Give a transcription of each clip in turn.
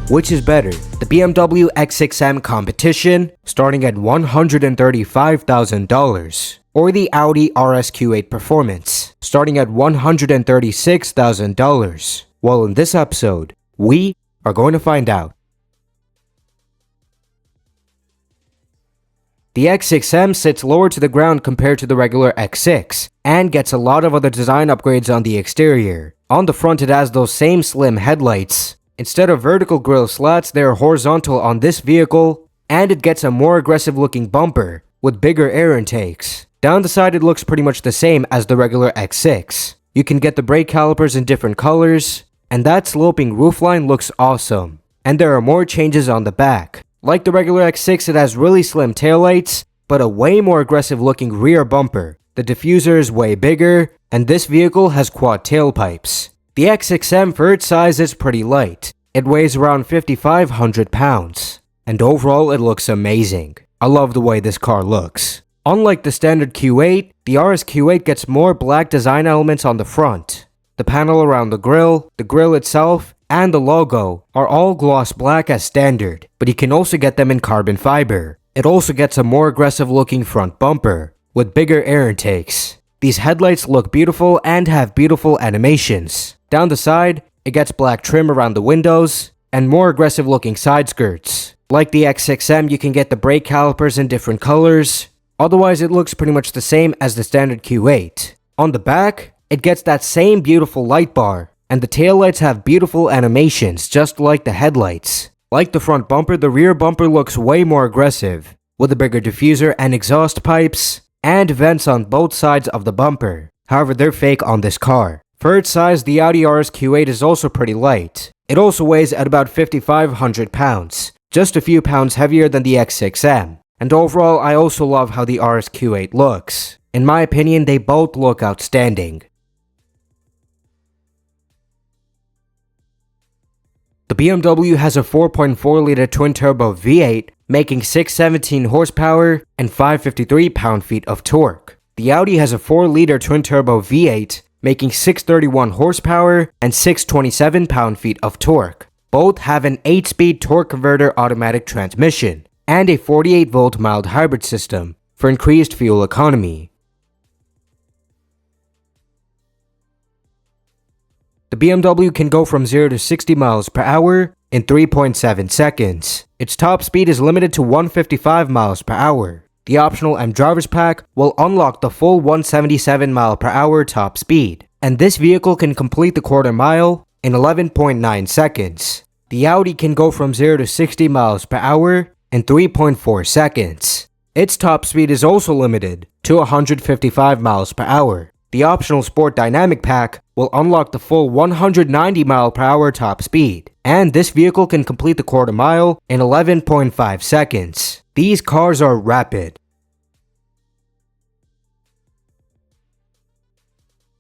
Which is better, the BMW X6 M Competition, starting at $135,000, or the Audi RS Q8 Performance, starting at $136,000? Well, in this episode, we are going to find out. The X6M sits lower to the ground compared to the regular X6, and gets a lot of other design upgrades on the exterior. On the front, it has those same slim headlights. Instead of vertical grille slats, they are horizontal on this vehicle, and it gets a more aggressive looking bumper with bigger air intakes. Down the side, it looks pretty much the same as the regular X6. You can get the brake calipers in different colors, and that sloping roofline looks awesome. And there are more changes on the back. Like the regular X6, it has really slim taillights, but a way more aggressive looking rear bumper. The diffuser is way bigger, and this vehicle has quad tailpipes. The X6M for its size is pretty light. It weighs around 5,500 pounds. And overall it looks amazing. I love the way this car looks. Unlike the standard Q8, the RS Q8 gets more black design elements on the front. The panel around the grille itself, and the logo are all gloss black as standard, but you can also get them in carbon fiber. It also gets a more aggressive looking front bumper with bigger air intakes. These headlights look beautiful and have beautiful animations. Down the side, it gets black trim around the windows and more aggressive looking side skirts. Like the X6M, you can get the brake calipers in different colors. Otherwise, it looks pretty much the same as the standard Q8. On the back, it gets that same beautiful light bar, and the taillights have beautiful animations just like the headlights. Like the front bumper, the rear bumper looks way more aggressive, with a bigger diffuser and exhaust pipes, and vents on both sides of the bumper. However, they're fake on this car. For its size, the Audi RS Q8 is also pretty light. It also weighs at about 5,500 pounds, just a few pounds heavier than the X6M. And overall, I also love how the RS Q8 looks. In my opinion, they both look outstanding. The BMW has a 4.4-liter twin-turbo V8, making 617 horsepower and 553 pound-feet of torque. The Audi has a 4-liter twin-turbo V8, making 631 horsepower and 627 pound-feet of torque. Both have an 8-speed torque converter automatic transmission and a 48-volt mild hybrid system for increased fuel economy. The BMW can go from 0 to 60 miles per hour in 3.7 seconds. Its top speed is limited to 155 miles per hour. The optional M driver's pack will unlock the full 177 mile per hour top speed, and this vehicle can complete the quarter mile in 11.9 seconds. The Audi can go from 0 to 60 miles per hour in 3.4 seconds. Its top speed is also limited to 155 miles per hour. The optional Sport Dynamic Pack will unlock the full 190 mile per hour top speed, and this vehicle can complete the quarter mile in 11.5 seconds. These cars are rapid.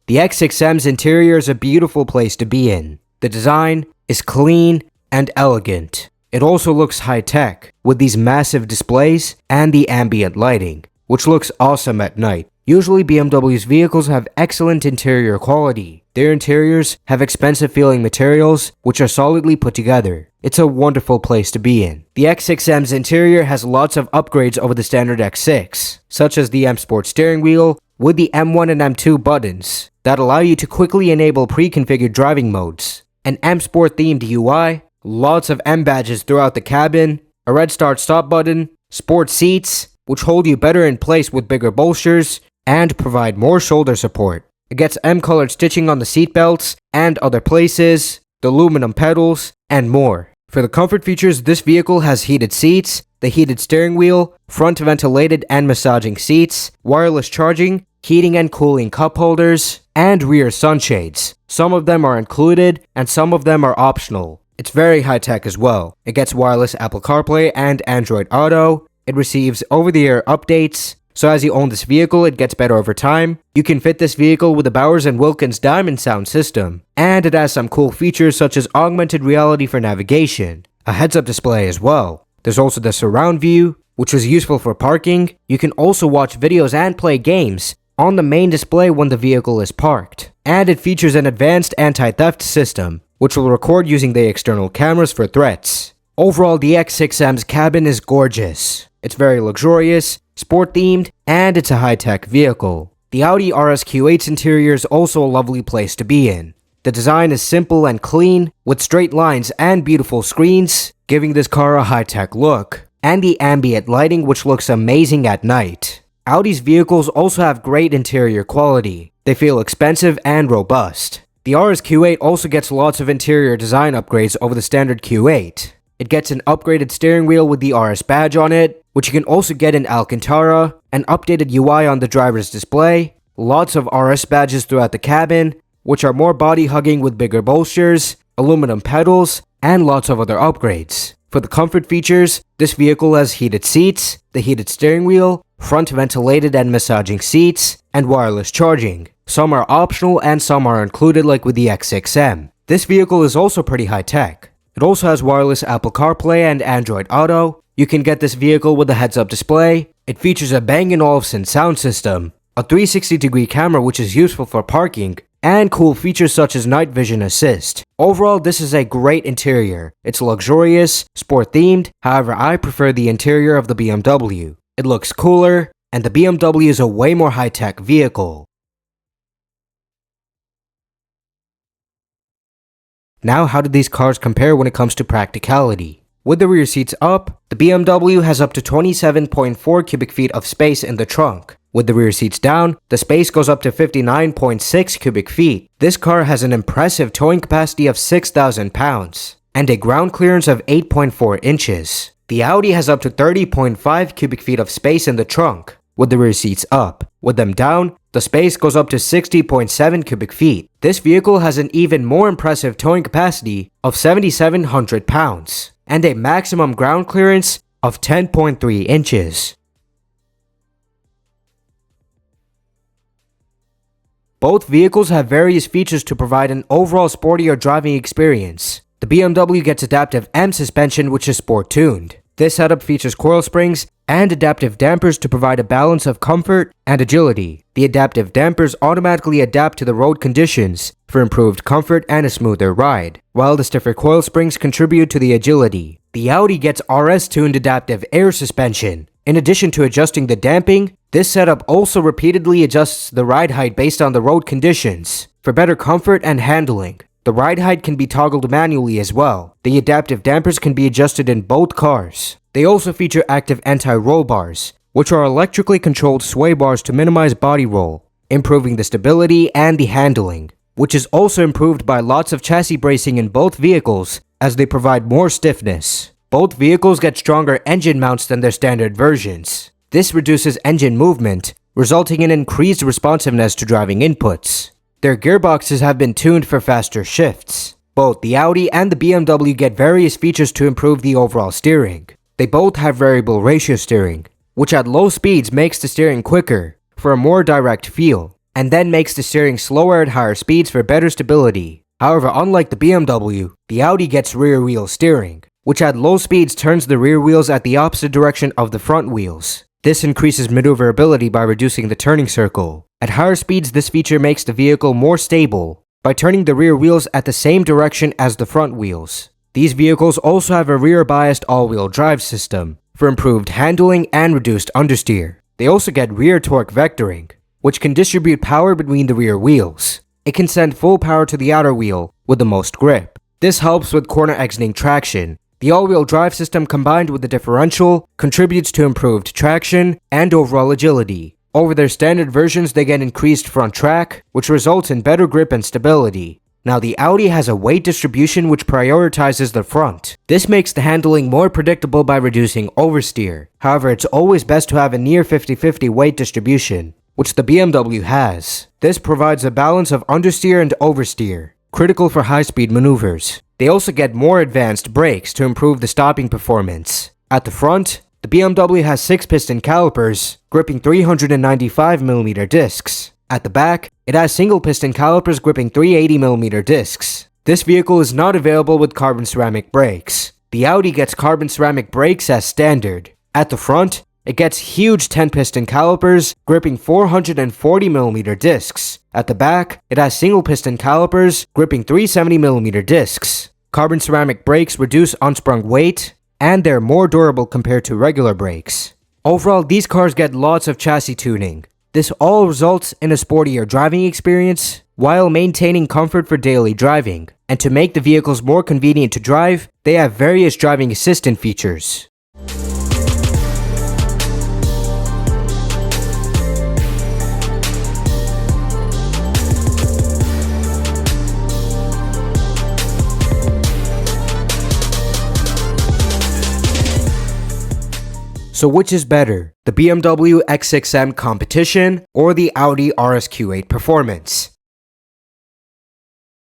The X6M's interior is a beautiful place to be in. The design is clean and elegant. It also looks high-tech with these massive displays and the ambient lighting, which looks awesome at night. Usually BMW's vehicles have excellent interior quality. Their interiors have expensive feeling materials which are solidly put together. It's a wonderful place to be in. The X6M's interior has lots of upgrades over the standard X6, such as the M Sport steering wheel with the M1 and M2 buttons that allow you to quickly enable pre-configured driving modes, an M Sport themed UI, lots of M badges throughout the cabin, a red start stop button, sport seats which hold you better in place with bigger bolsters, and provide more shoulder support. It gets M-colored stitching on the seat belts and other places, the aluminum pedals, and more. For the comfort features, this vehicle has heated seats, the heated steering wheel, front ventilated and massaging seats, wireless charging, heating and cooling cup holders, and rear sunshades. Some of them are included, and some of them are optional. It's very high-tech as well. It gets wireless Apple CarPlay and Android Auto. It receives over-the-air updates. So as you own this vehicle, it gets better over time. You can fit this vehicle with the Bowers & Wilkins Diamond sound system. And it has some cool features such as augmented reality for navigation, a heads-up display as well. There's also the surround view, which is useful for parking. You can also watch videos and play games on the main display when the vehicle is parked. And it features an advanced anti-theft system. which will record using the external cameras for threats. Overall, the X6M's cabin is gorgeous. It's very luxurious, sport-themed, and it's a high-tech vehicle. The Audi RS Q8's interior is also a lovely place to be in. The design is simple and clean, with straight lines and beautiful screens, giving this car a high-tech look, and the ambient lighting which looks amazing at night. Audi's vehicles also have great interior quality. They feel expensive and robust. The RS Q8 also gets lots of interior design upgrades over the standard Q8. It gets an upgraded steering wheel with the RS badge on it, which you can also get in Alcantara, an updated UI on the driver's display, lots of RS badges throughout the cabin, which are more body-hugging with bigger bolsters, aluminum pedals, and lots of other upgrades. For the comfort features, this vehicle has heated seats, the heated steering wheel, front ventilated and massaging seats, and wireless charging. Some are optional and some are included like with the X6M. This vehicle is also pretty high-tech. It also has wireless Apple CarPlay and Android Auto. You can get this vehicle with a heads-up display. It features a Bang & Olufsen sound system, a 360-degree camera which is useful for parking, and cool features such as night vision assist. Overall, this is a great interior. It's luxurious, sport-themed, however I prefer the interior of the BMW. It looks cooler, and the BMW is a way more high-tech vehicle. Now, how do these cars compare when it comes to practicality? With the rear seats up, the BMW has up to 27.4 cubic feet of space in the trunk. With the rear seats down, the space goes up to 59.6 cubic feet. This car has an impressive towing capacity of 6,000 pounds and a ground clearance of 8.4 inches. The Audi has up to 30.5 cubic feet of space in the trunk, with the rear seats up. With them down, the space goes up to 60.7 cubic feet. This vehicle has an even more impressive towing capacity of 7,700 pounds and a maximum ground clearance of 10.3 inches. Both vehicles have various features to provide an overall sportier driving experience. The BMW gets adaptive M suspension which is sport-tuned. This setup features coil springs and adaptive dampers to provide a balance of comfort and agility. The adaptive dampers automatically adapt to the road conditions for improved comfort and a smoother ride, while the stiffer coil springs contribute to the agility. The Audi gets RS-tuned adaptive air suspension. In addition to adjusting the damping, this setup also repeatedly adjusts the ride height based on the road conditions for better comfort and handling. The ride height can be toggled manually as well. The adaptive dampers can be adjusted in both cars. They also feature active anti-roll bars, which are electrically controlled sway bars to minimize body roll, improving the stability and the handling, which is also improved by lots of chassis bracing in both vehicles as they provide more stiffness. Both vehicles get stronger engine mounts than their standard versions. This reduces engine movement, resulting in increased responsiveness to driving inputs. Their gearboxes have been tuned for faster shifts. Both the Audi and the BMW get various features to improve the overall steering. They both have variable ratio steering, which at low speeds makes the steering quicker for a more direct feel, and then makes the steering slower at higher speeds for better stability. However, unlike the BMW, the Audi gets rear wheel steering, which at low speeds turns the rear wheels at the opposite direction of the front wheels. This increases maneuverability by reducing the turning circle. At higher speeds, this feature makes the vehicle more stable by turning the rear wheels at the same direction as the front wheels. These vehicles also have a rear-biased all-wheel drive system for improved handling and reduced understeer. They also get rear torque vectoring, which can distribute power between the rear wheels. It can send full power to the outer wheel with the most grip. This helps with corner exiting traction. The all-wheel drive system combined with the differential contributes to improved traction and overall agility. Over their standard versions, they get increased front track, which results in better grip and stability. Now, the Audi has a weight distribution which prioritizes the front. This makes the handling more predictable by reducing oversteer. However, it's always best to have a near 50-50 weight distribution, which the BMW has. This provides a balance of understeer and oversteer, critical for high-speed maneuvers. They also get more advanced brakes to improve the stopping performance. At the front, the BMW has 6-piston calipers, gripping 395mm discs. At the back, it has single-piston calipers gripping 380mm discs. This vehicle is not available with carbon ceramic brakes. The Audi gets carbon ceramic brakes as standard. At the front, it gets huge 10-piston calipers gripping 440mm discs. At the back, it has single piston calipers gripping 370mm discs. Carbon ceramic brakes reduce unsprung weight, and they're more durable compared to regular brakes. Overall, these cars get lots of chassis tuning. This all results in a sportier driving experience while maintaining comfort for daily driving. And to make the vehicles more convenient to drive, they have various driving assistant features. So which is better, the BMW X6 M Competition or the Audi RS Q8 Performance?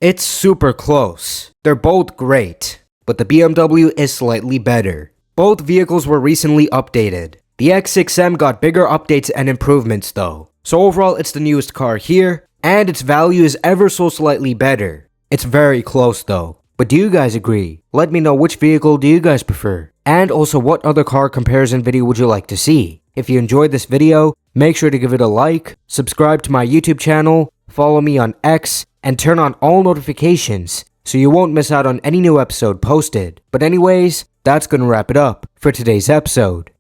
It's super close. They're both great, but the BMW is slightly better. Both vehicles were recently updated. The X6M got bigger updates and improvements though. So overall, it's the newest car here, and its value is ever so slightly better. It's very close though. But do you guys agree? Let me know which vehicle do you guys prefer? And also, what other car comparison video would you like to see? If you enjoyed this video, make sure to give it a like, subscribe to my YouTube channel, follow me on X, and turn on all notifications so you won't miss out on any new episode posted. But anyways, that's gonna wrap it up for today's episode.